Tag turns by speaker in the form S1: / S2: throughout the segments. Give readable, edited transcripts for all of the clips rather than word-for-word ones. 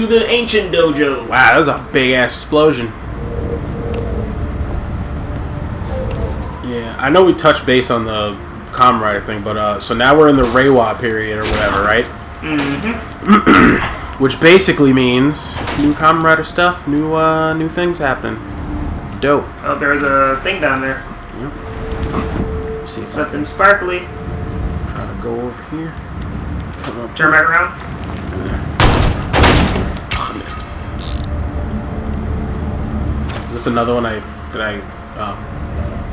S1: to the ancient dojo.
S2: Wow, that was a big ass explosion. Yeah, I know we touched base on the Kamen Rider thing, but so now we're in the Reiwa period or whatever, right? Mm-hmm. Which basically means new Kamen Rider stuff, new things happening. It's dope.
S1: Oh, there's a thing down there.
S2: Yep. See
S1: something sparkly.
S2: Try to go over here. Come on.
S1: Turn back around.
S2: Oh, I missed. Is this another one did I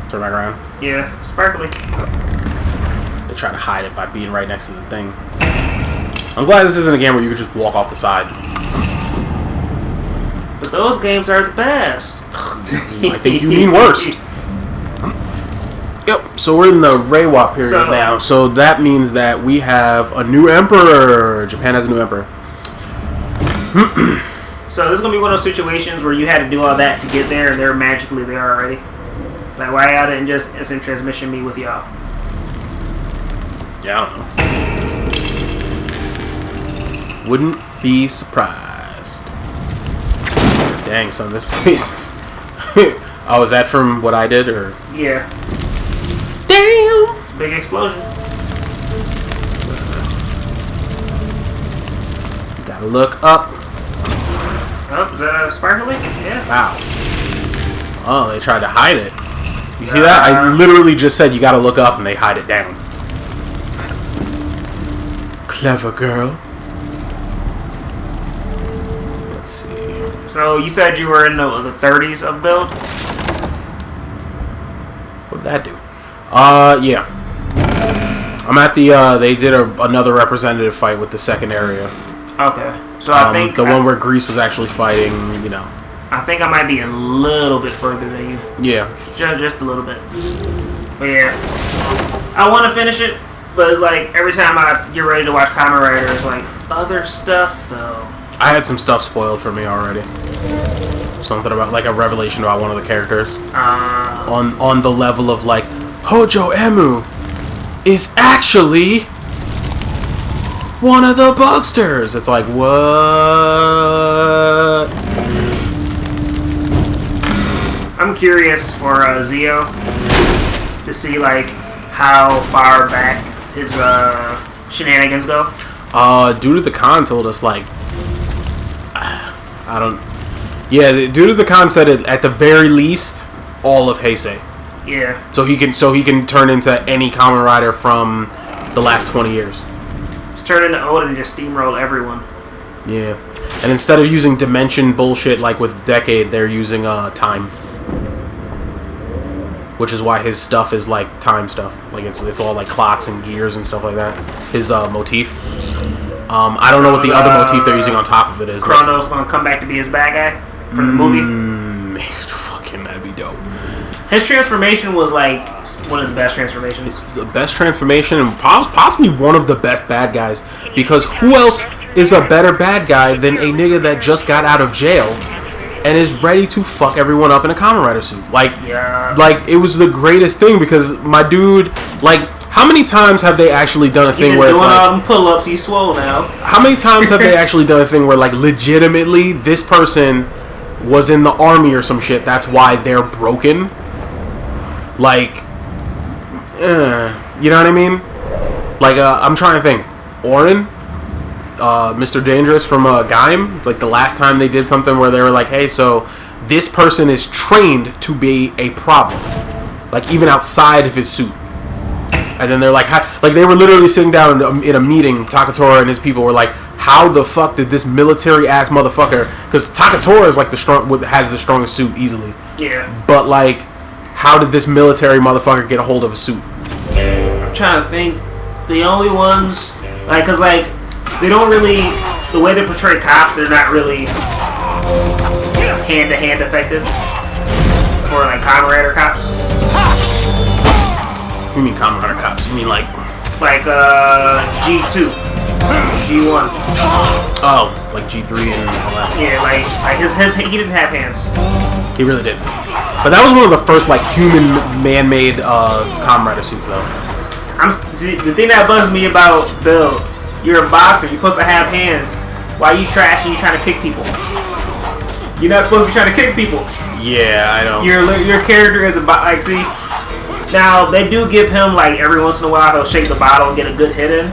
S2: turn back around?
S1: Yeah, sparkly.
S2: They try to hide it by being right next to the thing. I'm glad this isn't a game where you could just walk off the side.
S1: But those games are the best.
S2: I think you mean worst. Yep, so we're in the Reiwa period now. So that means that we have a new emperor. Japan has a new emperor.
S1: So this is going to be one of those situations where you had to do all that to get there, and they're magically there already. Like, why y'all didn't just instant transmission me with y'all?
S2: Yeah, I don't know. Wouldn't be surprised. Dang, son, this place is... Oh, is that from what I did, or...?
S1: Yeah.
S2: Damn!
S1: It's a big explosion.
S2: Gotta look up.
S1: Oh, is that sparkly? Yeah.
S2: Wow. Oh, they tried to hide it. You see that? I literally just said you gotta look up and they hide it down. Clever girl. Let's see.
S1: So you said you were in the 30s of build?
S2: What did that do? Yeah. I'm at the, they did another representative fight with the second area.
S1: Okay. So I think...
S2: The one where Greece was actually fighting, you know.
S1: I think I might be a little bit further than you.
S2: Yeah.
S1: Just a little bit. But yeah. I want to finish it, but it's like, every time I get ready to watch Kamen Rider, it's like, other stuff, though.
S2: I had some stuff spoiled for me already. Something about, like, a revelation about one of the characters. On the level of, like, Hojo Emu is actually one of the Bugsters. It's like, what?
S1: I'm curious for Zio to see, like, how far back his shenanigans go.
S2: Due to the con told us, like, I don't... Yeah, due to the con said it, at the very least, all of Heisei.
S1: Yeah.
S2: So he can turn into any Kamen Rider from the last 20 years.
S1: Just turn into Oda and just steamroll everyone.
S2: Yeah. And instead of using dimension bullshit like with Decade, they're using time. Which is why his stuff is like time stuff. Like it's all like clocks and gears and stuff like that. His motif. I don't know what the other motif they're using on top of it is.
S1: Chrono's gonna come back to be his bad guy for the movie.
S2: Fucking that'd be dope.
S1: His transformation was like one of the best transformations.
S2: It's the best transformation and possibly one of the best bad guys. Because who else is a better bad guy than a nigga that just got out of jail and is ready to fuck everyone up in a Kamen Rider suit? Like,
S1: yeah.
S2: Like it was the greatest thing because my dude, like, how many times have they actually done a thing where it's like...
S1: all them pull-ups, he's swole now.
S2: How many times have they actually done a thing where, like, legitimately this person was in the army or some shit, that's why they're broken? Like, you know what I mean? Like, I'm trying to think. Orin? Mr. Dangerous from Gaim? Like, the last time they did something where they were like, hey, so this person is trained to be a problem. Like, even outside of his suit. And then they're like, they were literally sitting down in a meeting, Takatora and his people were like, how the fuck did this military-ass motherfucker... Because Takatora is, like, has the strongest suit easily.
S1: Yeah.
S2: But, like... How did this military motherfucker get a hold of a suit?
S1: I'm trying to think. The only ones... Like, because, like, they don't really... The way they portray cops, they're not really hand-to-hand effective. For, like, Kamen Rider cops.
S2: You mean Kamen Rider cops? You mean, like...
S1: Like, G2. G1.
S2: Oh, like G3 and all that stuff.
S1: Yeah, like he didn't have hands.
S2: He really didn't. But that was one of the first, like, human man-made Kamen Rider suits, though.
S1: The thing that buzzed me about Bill, you're a boxer, you're supposed to have hands. Why you trash and you trying to kick people? You're not supposed to be trying to kick people.
S2: Yeah, I don't.
S1: Your character is like, see. Now they do give him like every once in a while he'll shake the bottle and get a good hit in.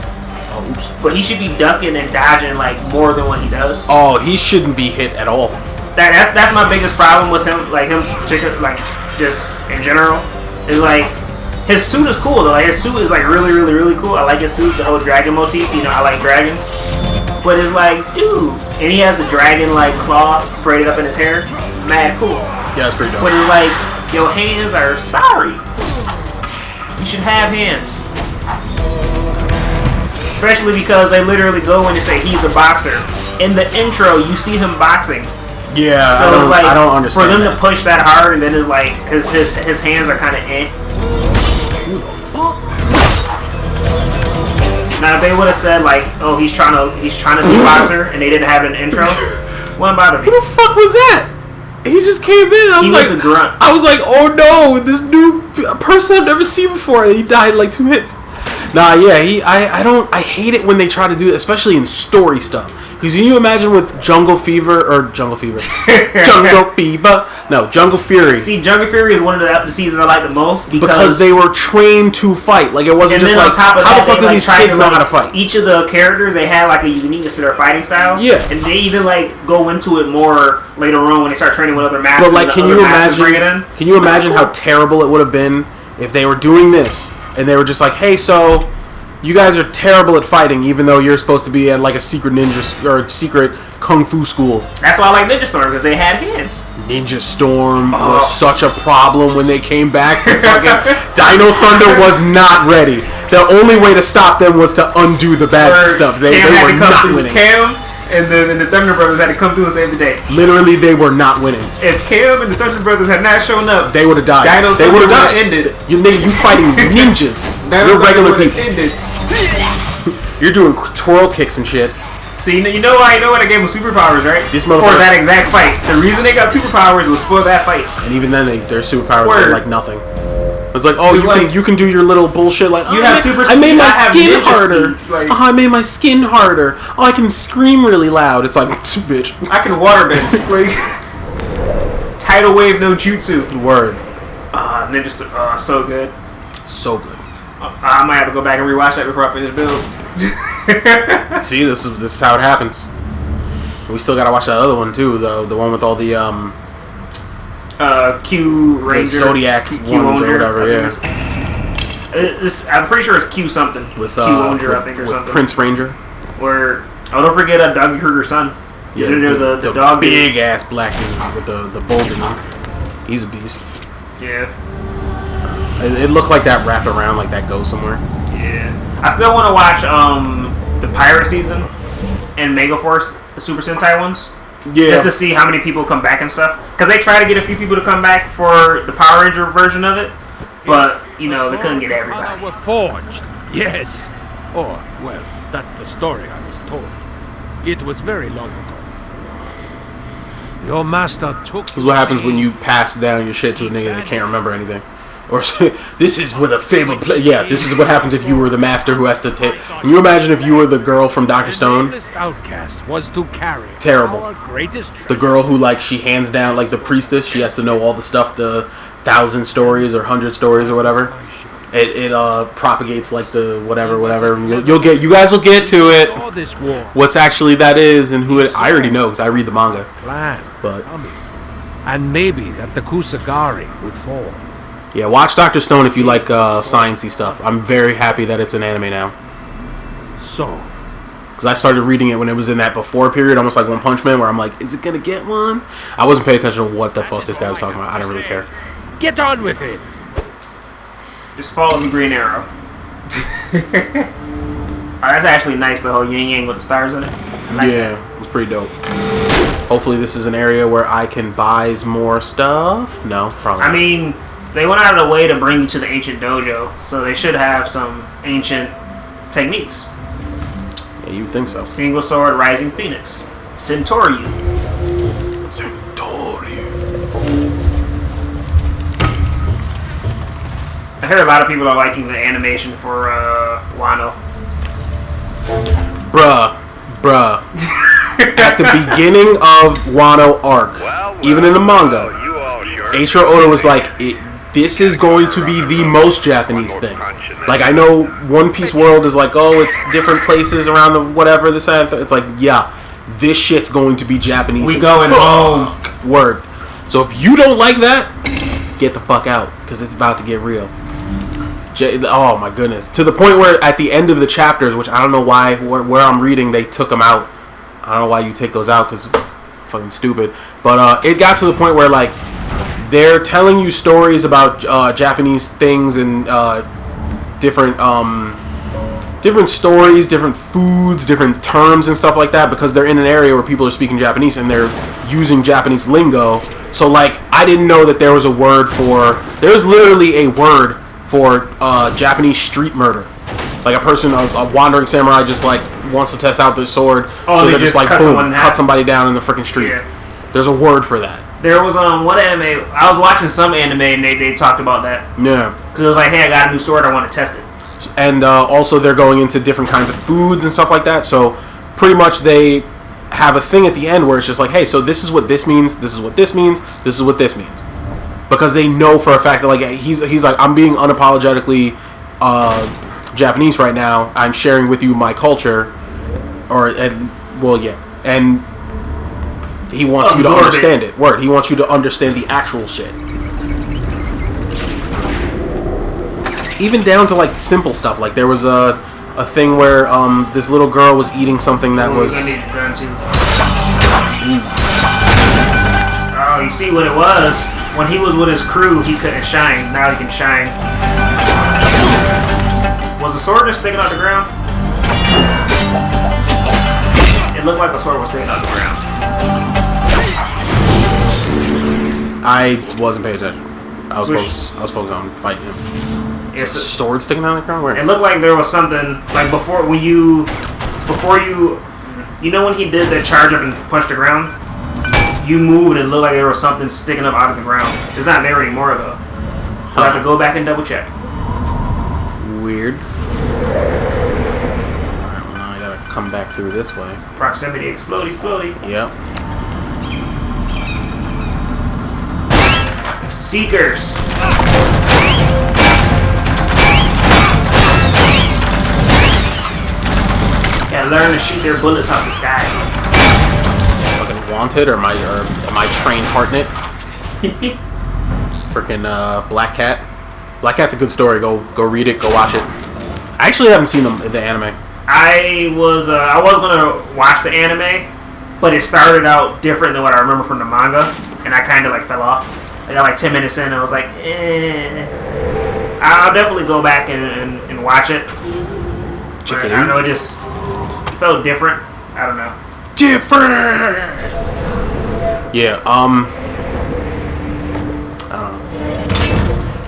S2: Oh, oops.
S1: But he should be ducking and dodging like more than what he does.
S2: Oh, he shouldn't be hit at all.
S1: That's my biggest problem with him, like him, like just in general, is like his suit is cool though. Like, his suit is like really cool. I like his suit, the whole dragon motif. You know, I like dragons. But it's like, dude, and he has the dragon like claw braided up in his hair. Mad cool.
S2: Yeah, that's pretty dope.
S1: But it's like your hands are sorry. You should have hands. Especially because they literally go in and say he's a boxer. In the intro, you see him boxing.
S2: Yeah,
S1: so it's like,
S2: I don't understand.
S1: For them to push that hard, and then it's like his hands are kind of eh.
S2: Who the fuck?
S1: Now if they would have said like, oh, he's trying to be a boxer, and they didn't have an intro, wouldn't bother me.
S2: Who the fuck was that? He just came in. I was like,
S1: a grunt.
S2: I was like, oh no, this new person I've never seen before. And he died in like 2 hits. Nah, yeah, I hate it when they try to do it, especially in story stuff. Because can you imagine with Jungle Fever. Jungle Fury.
S1: See, Jungle Fury is one of the seasons I like the most
S2: because they were trained to fight. Like it wasn't just like how the fuck do these kids know how to fight?
S1: Each of the characters, they had like a uniqueness to their fighting styles.
S2: Yeah,
S1: and they even like go into it more later on when they start training with other masters.
S2: But like, can you imagine how terrible it would have been if they were doing this and they were just like, hey, so you guys are terrible at fighting, even though you're supposed to be at like a secret ninja or secret kung fu school.
S1: That's why I like Ninja Storm, because they had hands.
S2: Ninja Storm was such a problem when they came back. Fucking Dino Thunder was not ready. The only way to stop them was to undo the bad stuff. They were not winning.
S1: Cam and the Thunder Brothers had to come through and save the day.
S2: Literally, they were not winning.
S1: If Cam and the Thunder Brothers had not shown up,
S2: they would have died. They would have died.
S1: Ended.
S2: You fighting ninjas. You're regular people.
S1: Ended.
S2: You're doing twirl kicks and shit.
S1: So you know why I gave them superpowers, right?
S2: This
S1: for that exact fight. The reason they got superpowers was for that fight.
S2: And even then, their superpowers were like nothing. It's like, oh, you can do your little bullshit. Like,
S1: you have super.
S2: I made my skin harder. Like, I made my skin harder. Oh, I can scream really loud. It's like, bitch.
S1: I can waterbend. Like, tidal wave no jutsu.
S2: Word.
S1: Ninja so good.
S2: So good.
S1: I might have to go back and rewatch that before I finish build.
S2: See, this is how it happens. We still gotta watch that other one too, the one with all the
S1: Q Ranger,
S2: the Zodiac
S1: Q
S2: ones or whatever. Yeah.
S1: I'm pretty sure it's Q something.
S2: With
S1: Q Ranger, I think, or something.
S2: Prince Ranger.
S1: Where don't forget Doug Kruger's son.
S2: Yeah,
S1: there's
S2: the
S1: dog
S2: big ass black dude with the bowl dude. He's a beast.
S1: Yeah.
S2: It looked like that wrapped around, like that goes somewhere.
S1: Yeah. I still want to watch the Pirate season and Megaforce, the Super Sentai ones.
S2: Yeah.
S1: Just to see how many people come back and stuff. Because they try to get a few people to come back for the Power Ranger version of it. But, they couldn't get everybody.
S3: Were forged. Yes. Or, well, that's the story I was told. It was very long ago. Your master took...
S2: This is what happens when you pass down your shit to a nigga that can't remember anything. Or this is with a fabled play. Yeah, this is what happens if you were the master who has to take. Can you imagine if you were the girl from Dr. Stone?
S3: Outcast was to carry
S2: terrible.
S3: The
S2: girl who she hands down the priestess. She has to know all the stuff, the 1,000 stories or 100 stories or whatever. It propagates the whatever. You guys will get to it. What's actually that is and who it. I already know because I read the manga. But
S3: and maybe that the Kusagari would fall.
S2: Yeah, watch Dr. Stone if you like sciencey stuff. I'm very happy that it's an anime now.
S3: So,
S2: because I started reading it when it was in that before period, almost like One Punch Man, where I'm like, is it gonna get one? I wasn't paying attention to what the fuck this guy was talking about. I didn't really care.
S3: Get on with it.
S1: Just follow the Green Arrow. That's actually nice, the whole yin yang with the stars in it.
S2: Yeah, it's pretty dope. Hopefully this is an area where I can buy more stuff. No, probably not.
S1: I mean, they went out of the way to bring you to the ancient dojo, so they should have some ancient techniques.
S2: Yeah, you'd think so.
S1: Single sword, rising phoenix, Centauriu. I heard a lot of people are liking the animation for Wano.
S2: Bruh. at the beginning of Wano arc, even in the manga, Eiichiro Oda was like, this is going to be the most Japanese thing. Like, I know One Piece world is like, oh, it's different places around the whatever, this and that. It's like, yeah, this shit's going to be Japanese.
S1: We going home.
S2: Word. So if you don't like that, get the fuck out, because it's about to get real. Oh my goodness. To the point where at the end of the chapters, which I don't know why, where I'm reading, they took them out. I don't know why you take those out, because fucking stupid. But it got to the point where, like, they're telling you stories about Japanese things and different stories, different foods, different terms and stuff like that, because they're in an area where people are speaking Japanese and they're using Japanese lingo. So, like, I didn't know that there was a word for... There's literally a word for Japanese street murder. Like, a person, a wandering samurai just, like, wants to test out their sword.
S1: Oh,
S2: so
S1: they
S2: they're just like, boom, cut somebody down in the freaking street. Yeah. There's a word for that.
S1: There was one anime, I was watching some anime and they talked about that.
S2: Yeah.
S1: Because it was like, hey, I got a new sword, I want to test it.
S2: And also they're going into different kinds of foods and stuff like that. So pretty much they have a thing at the end where it's just like, hey, so this is what this means, this is what this means, this is what this means. Because they know for a fact that, like, he's like, I'm being unapologetically Japanese right now. I'm sharing with you my culture. Well, yeah. And he wants you to understand it. Word. He wants you to understand the actual shit. Even down to, like, simple stuff. Like, there was a thing where this little girl was eating something that was...
S1: Oh, you see what it was? When he was with his crew, he couldn't shine. Now he can shine. Was the sword just sticking out the ground? It looked like the sword was sticking out the ground.
S2: I wasn't paying attention. I was focused on fighting him. It's a sword sticking out of the ground? Where?
S1: It looked like there was something, like, before you know when he did that charge up and punch the ground? You moved and it looked like there was something sticking up out of the ground. It's not there anymore, though. I'll have to go back and double check.
S2: Weird. Alright, well now I gotta come back through this way.
S1: Proximity, explodey.
S2: Yep.
S1: Seekers. Gotta learn to shoot their bullets out the sky.
S2: Fucking wanted, or am I trained Hartnett? Freaking Black Cat. Black Cat's a good story. Go read it. Go watch it. I actually haven't seen the anime.
S1: I was gonna watch the anime, but it started out different than what I remember from the manga, and I kind of like fell off. I got like 10 minutes in and I was like, I'll definitely go back and watch it.
S2: Check it
S1: I
S2: out.
S1: don't know, it just felt different. I don't know.
S2: Different! Yeah,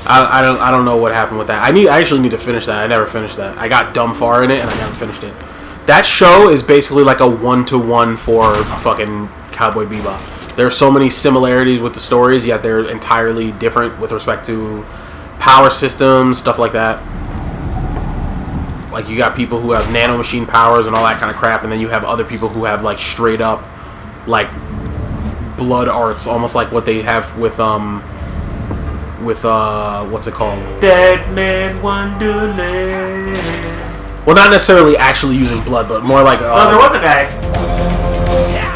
S2: I don't know what happened with that. I actually need to finish that. I never finished that. I got dumb far in it and I never finished it. That show is basically like a 1-to-1 for fucking Cowboy Bebop. There are so many similarities with the stories, yet they're entirely different with respect to power systems, stuff like that. Like, you got people who have nanomachine powers and all that kind of crap, and then you have other people who have, like, straight up, like, blood arts, almost like what they have with what's it called?
S1: Dead Man Wonderland.
S2: Well, not necessarily actually using blood, but more like...
S1: oh, there was a guy.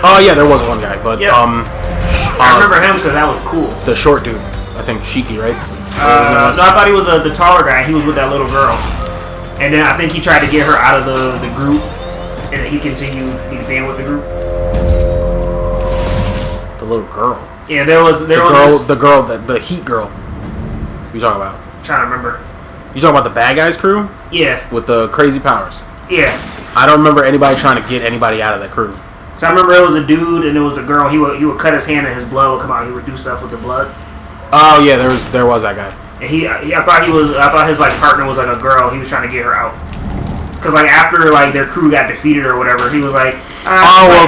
S2: Oh, yeah, there was one guy, but,
S1: yep. I remember him because that was cool.
S2: The short dude. I think Shiki, right?
S1: No, I thought he was the taller guy. He was with that little girl. And then I think he tried to get her out of the group, and he continued being with the group.
S2: The little girl.
S1: Yeah, the heat girl. What you talking about? I'm trying to remember.
S2: You talking about the bad guys crew?
S1: Yeah.
S2: With the crazy powers?
S1: Yeah.
S2: I don't remember anybody trying to get anybody out of that crew.
S1: So I remember it was a dude and it was a girl. He would cut his hand and his blood would come out. He would do stuff with the blood.
S2: Oh yeah, there was that guy.
S1: And I thought his like partner was like a girl. He was trying to get her out. Cause like after like their crew got defeated or whatever, he was like,
S2: I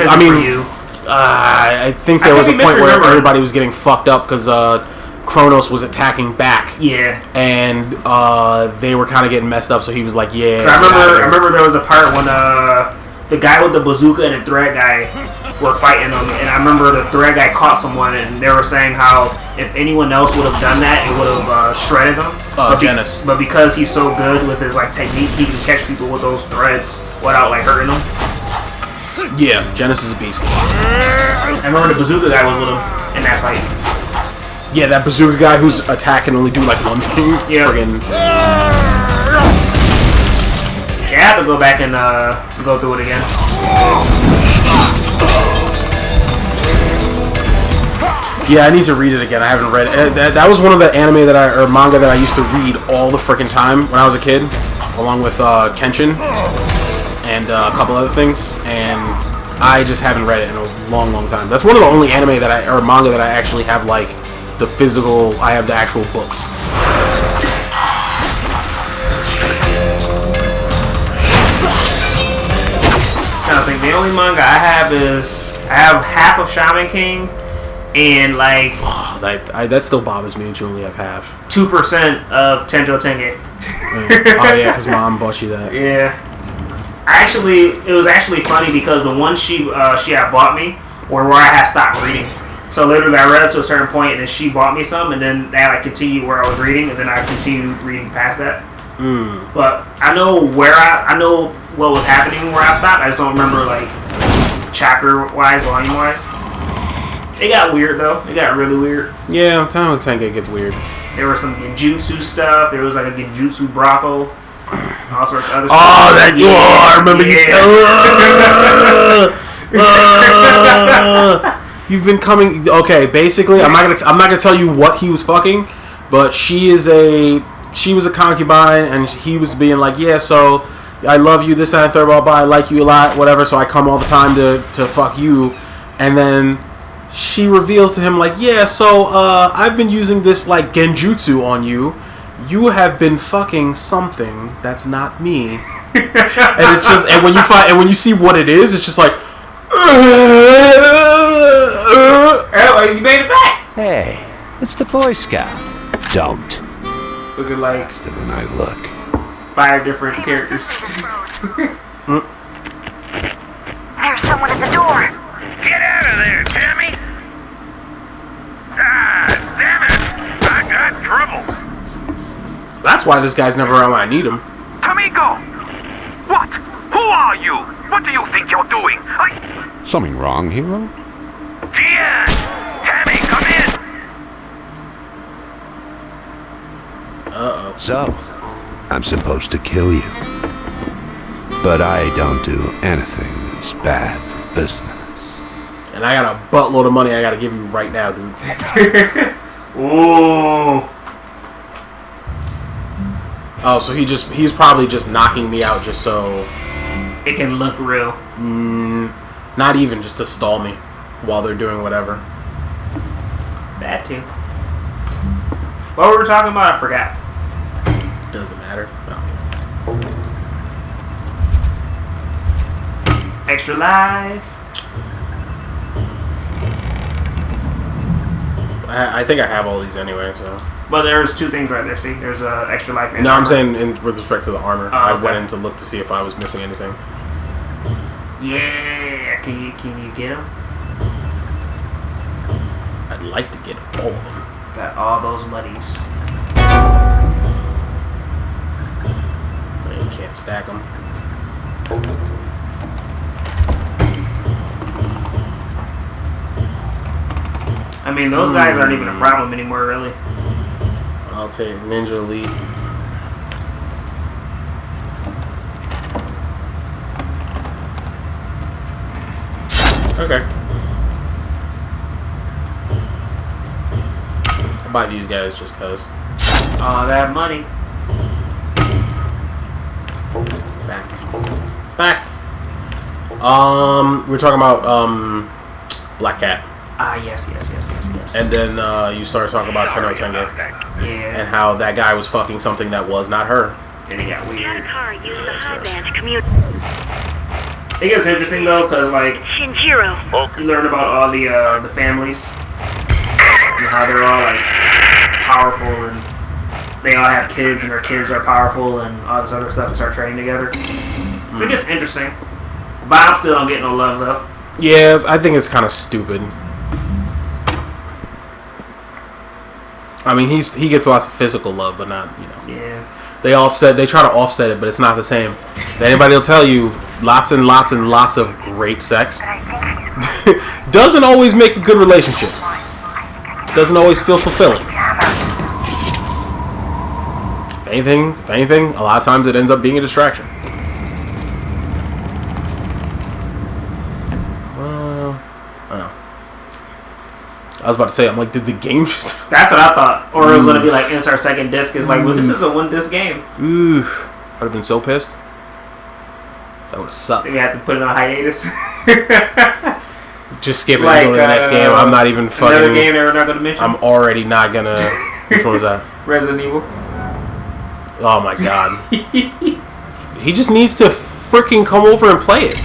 S2: think there was a point where everybody was getting fucked up because Kronos was attacking back.
S1: Yeah.
S2: And they were kind of getting messed up, so he was like, yeah.
S1: So I remember there was a part when the guy with the bazooka and the thread guy were fighting them, and I remember the thread guy caught someone, and they were saying how if anyone else would have done that, it would have shredded them.
S2: Genis.
S1: But because he's so good with his like technique, he can catch people with those threads without like hurting them.
S2: Yeah, Genis is a beast.
S1: I remember the bazooka guy was with him in that fight.
S2: Yeah, that bazooka guy whose attack can only do like one thing.
S1: Yeah.
S2: Friggin'.
S1: Yeah, I have to go back and go through it again.
S2: Yeah, I need to read it again. I haven't read it. That was one of the anime or manga that I used to read all the freaking time when I was a kid, along with Kenshin and a couple other things. And I just haven't read it in a long, long time. That's one of the only anime or manga that I actually have like the physical. I have the actual books.
S1: I think the only manga I have is I have half of Shaman King and like
S2: that still bothers me that you only have half.
S1: 2% of Tenjo Tenge.
S2: Oh yeah, because mom bought you that.
S1: Yeah. It was actually funny because the one she had bought me were where I had stopped reading. So literally I read up to a certain point and then she bought me some and then that like continued where I was reading and then I continued reading past that. But I know what was happening where I stopped. I just don't remember like chapter wise, volume wise. It got weird though. It got really weird.
S2: Yeah, Tenjo Tenge gets weird.
S1: There was some genjutsu stuff. There was like a genjutsu brothel. All sorts of other stuff.
S2: Oh, that you are. I remember you telling. You've been coming. Okay, basically, I'm not gonna tell you what he was fucking, but she was a concubine, and he was being like, yeah, so I love you, this, that, and third, blah, blah, I like you a lot, whatever. So I come all the time to fuck you, and then she reveals to him like, yeah, so I've been using this like genjutsu on you. You have been fucking something that's not me. And it's just, and when you see what it is, it's just like,
S1: oh, you made it back.
S4: Hey, it's the Boy Scout. Don't.
S1: Looking like
S4: Faster than I look.
S1: 5 different characters.
S5: There's someone at the door.
S6: Get out of there, Tammy! Ah, damn it! I got trouble.
S2: that's why this guy's never around when I need him.
S6: Tamiko! What? Who are you? What do you think you're doing?
S4: Something wrong, hero?
S6: Gian! Tammy, come in!
S2: Uh-oh.
S4: So, I'm supposed to kill you. But I don't do anything that's bad for business.
S2: And I got a buttload of money I gotta give you right now, dude.
S1: Ooh.
S2: Oh, so he's probably just knocking me out just so...
S1: It can look real.
S2: Not even, just to stall me while they're doing whatever.
S1: That too. What were we talking about? I forgot.
S2: Doesn't matter. Okay.
S1: Extra life.
S2: I think I have all these anyway, so...
S1: Well, there's 2 things right there. See, there's extra life. And
S2: No, I'm
S1: armor.
S2: saying with respect to the armor.
S1: Oh,
S2: I
S1: okay.
S2: went in to look to see if I was missing anything.
S1: Yeah, can you get them?
S2: I'd like to get all of them.
S1: Got all those muddies.
S2: But you can't stack them.
S1: I mean, those guys aren't even a problem anymore, really.
S2: I'll take Ninja Elite. Okay. I'll buy these guys just cause.
S1: All that money.
S2: Back. We're talking about Black Cat.
S1: Ah, yes.
S2: And then you started talking about Tenno Tenge
S1: Yeah.
S2: and how that guy was fucking something that was not her.
S1: And it got weird.
S5: Car used the high band to commute.
S1: It gets interesting though, cause like
S5: Shinjiro.
S1: you learn about all the families and how they're all like powerful and they all have kids and their kids are powerful and all this other stuff and start training together. So it gets interesting. Bob still don't get no love though.
S2: Yeah, I think it's kind of stupid. I mean, he gets lots of physical love, but not, you know.
S1: Yeah.
S2: They try to offset it, but it's not the same. Anybody will tell you, lots and lots and lots of great sex doesn't always make a good relationship. Doesn't always feel fulfilling. If anything, a lot of times it ends up being a distraction. I was about to say, I'm like, did the game just...
S1: That's what I thought. Or it was going to be like, insert second disc. It's like, well, this is a one disc game.
S2: Oof. I'd have been so pissed. That would have sucked.
S1: Maybe I have to put it on hiatus.
S2: Just skip it and go to the next game. I'm not even fucking...
S1: Another game that we're not going to mention?
S2: I'm already not going to... Which one was that?
S1: Resident Evil.
S2: Oh my god. He just needs to freaking come over and play it.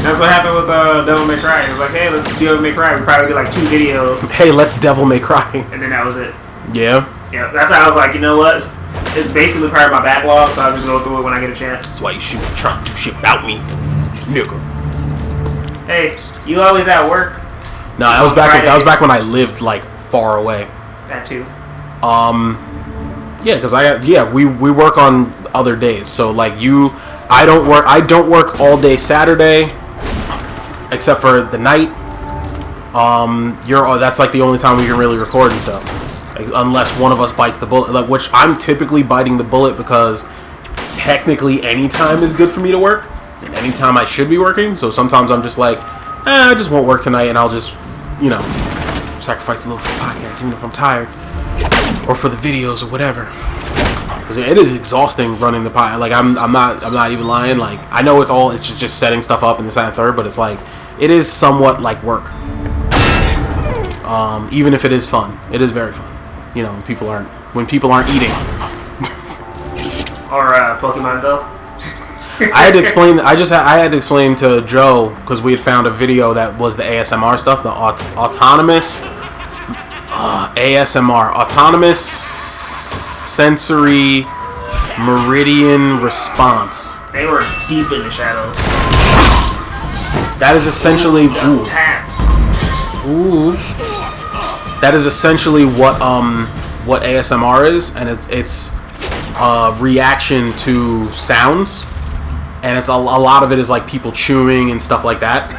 S1: That's what happened with Devil May Cry. It was like, hey, let's do Devil May Cry. We probably did like 2 videos.
S2: Hey, let's Devil May Cry.
S1: And then that was it.
S2: Yeah?
S1: Yeah, that's how I was like, you know what? It's basically part of my backlog, so I'll just go through it when I get a chance.
S2: That's why you should try to shit without me. Nigga.
S1: Hey, you always at work?
S2: No, that was back when I lived like far away.
S1: That too.
S2: Yeah, because we work on other days. So like I don't work all day Saturday, except for the night. That's like the only time we can really record and stuff, unless one of us bites the bullet. Like, which I'm typically biting the bullet because technically any time is good for me to work, and any time I should be working. So sometimes I'm just like, I just won't work tonight, and I'll just, you know, sacrifice a little for the podcast, even if I'm tired, or for the videos or whatever. Because it is exhausting running the podcast. Like I'm not even lying. Like I know it's just setting stuff up and this, that, and third, but it's like it is somewhat like work. Even if it is fun, it is very fun. You know, when people aren't eating.
S1: Or Pokemon Go.
S2: I had to explain to Joe, because we had found a video that was the ASMR stuff, the autonomous ASMR, autonomous sensory meridian response.
S1: They were deep in the shadows.
S2: That is essentially that is essentially what ASMR is, and it's reaction to sounds, and it's a lot of it is like people chewing and stuff like that,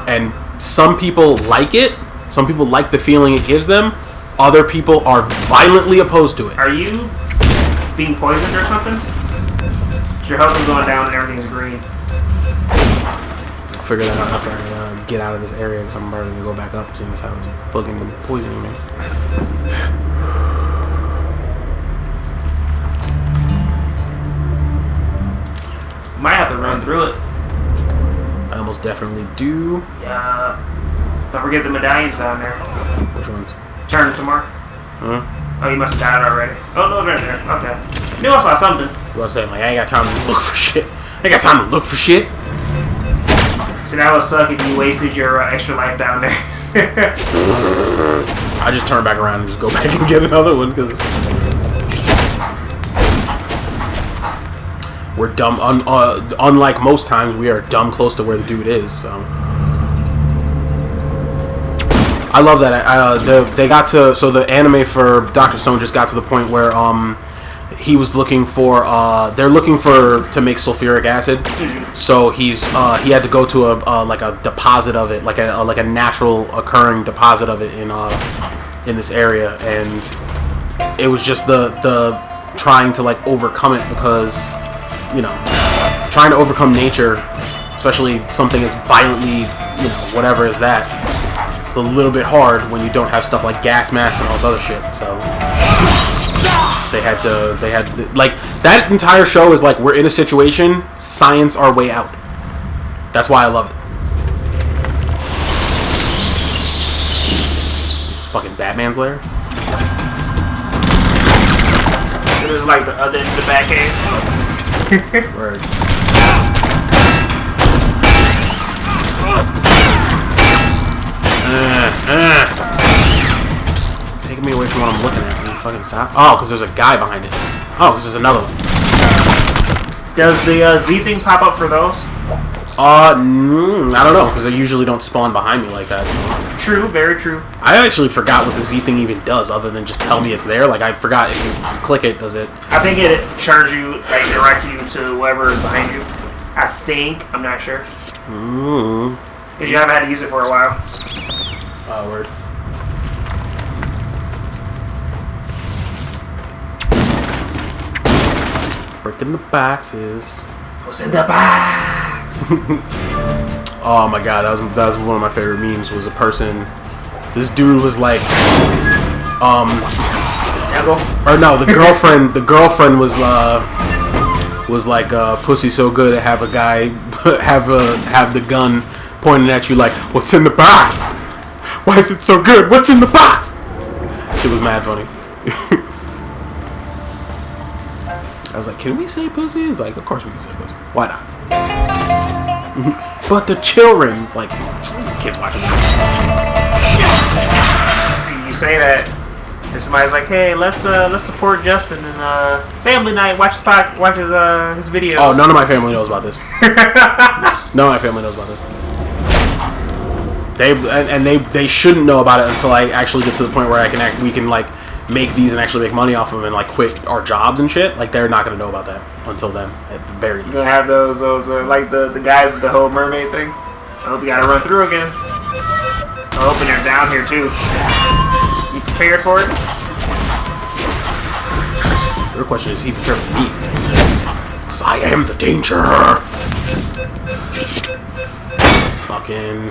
S2: and some people like it, some people like the feeling it gives them, other people are violently opposed to it.
S1: Are you being poisoned or something? Your health is going down and everything's green.
S2: I'll figure that out after I get out of this area, because I'm ready to go back up, seeing as how it's fucking poisoning me.
S1: Might have to run through it.
S2: I almost definitely do.
S1: Yeah. Don't forget the medallions down there.
S2: Which ones?
S1: Turn tomorrow.
S2: Huh?
S1: Oh, you must have died already. Oh, no, right there. Okay. Knew I saw something.
S2: What I was saying, like, I ain't got time to look for shit. I ain't got time to look for shit.
S1: So that would suck if you wasted your extra life down there.
S2: I just turn back around and just go back and get another one, because we're dumb. Unlike most times, we are dumb close to where the dude is. So I love that. They got to, so the anime for Dr. Stone just got to the point where he was looking for they're looking to make sulfuric acid. So he had to go to a deposit of it, like a natural occurring deposit of it in this area, and it was just the trying to like overcome it, because you know, trying to overcome nature, especially something as violently, you know, whatever as that, it's a little bit hard when you don't have stuff like gas masks and all this other shit. So they had like, that entire show is like, we're in a situation, science our way out. That's why I love it. Fucking Batman's lair.
S1: It was like the other end of the back end.
S2: Word. Taking me away from what I'm looking at. Can you fucking stop? Oh, because there's a guy behind it. Oh, because there's another one.
S1: Does the Z thing pop up for those?
S2: I don't know, because they usually don't spawn behind me like that. So.
S1: True, very true.
S2: I actually forgot what the Z thing even does, other than just tell me it's there. Like, I forgot if you click it, does it?
S1: I think it turns you, like, direct you to whoever is behind you. I think. I'm not sure. Because you haven't had to use it for a while.
S2: Oh, word. Breaking the boxes.
S1: What's in the box?
S2: Oh my god, that was one of my favorite memes. Was a person, this dude was like, or no, the girlfriend was like, pussy so good to have a guy have the gun pointing at you like, what's in the box? Why is it so good? What's in the box? Shit was mad funny. I was like, can we say pussy? It's like, of course we can say pussy. Why not? But the children, like, kids watching this.
S1: See, you say that, and somebody's like, "Hey, let's support Justin and family night. Watch his videos."
S2: Oh, none of my family knows about this. None of my family knows about this. They shouldn't know about it until I actually get to the point where we can like make these and actually make money off of them and like quit our jobs and shit. Like, they're not gonna know about that until then, at the very least.
S1: You're gonna have those like the guys with the whole mermaid thing. I hope you gotta run through again. I hope they're down here too. You prepared for it?
S2: Your question is, he prepared for me? Because I am the danger. Fucking.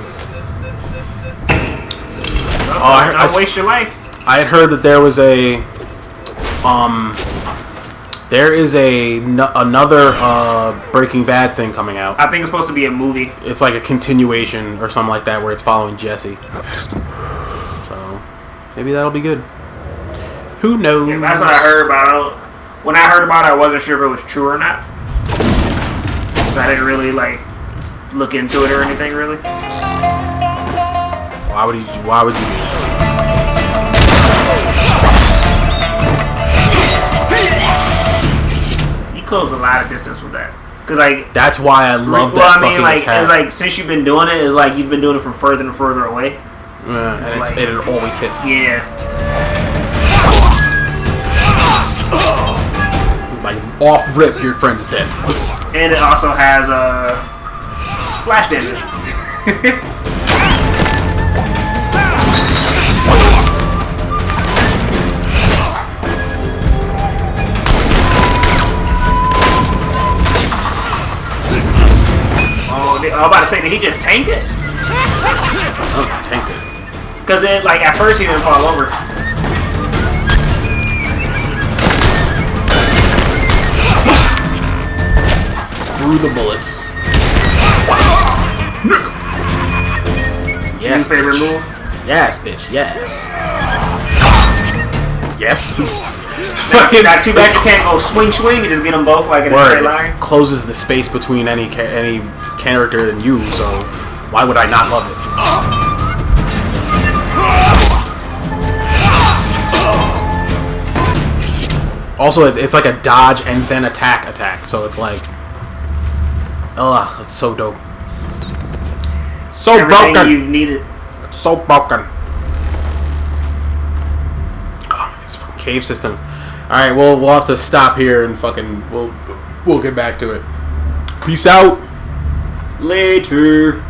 S1: Don't waste your life.
S2: I had heard that there was another Breaking Bad thing coming out.
S1: I think it's supposed to be a movie.
S2: It's like a continuation or something like that, where it's following Jesse. So maybe that'll be good. Who knows?
S1: Yeah, that's what I heard about it. When I heard about it, I wasn't sure if it was true or not. So I didn't really like look into it or anything really.
S2: Why would you?
S1: Close a lot of distance with that, because like
S2: that's why I love that fucking attack.
S1: It's like since you've been doing it, it's like you've been doing it from further and further away.
S2: Yeah, and it always hits.
S1: Yeah.
S2: Like off rip, your friend is dead.
S1: And it also has splash damage. I was about to say, did he just tank it?
S2: Oh, tanked it.
S1: Because it, like, at first he didn't fall over.
S2: Through the bullets. Yes,
S1: favorite
S2: bitch.
S1: move?
S2: Yes, bitch. Yes. Yes.
S1: Not too bad you can't go swing and just get them both like in a straight line.
S2: It closes the space between any character and you, so why would I not love it? Also, it's like a dodge and then attack, so it's like, ugh, it's so dope. So
S1: everything
S2: broken.
S1: You needed.
S2: It's so broken. Oh, this fucking cave system. All right, we'll have to stop here and fucking we'll get back to it. Peace out.
S1: Later.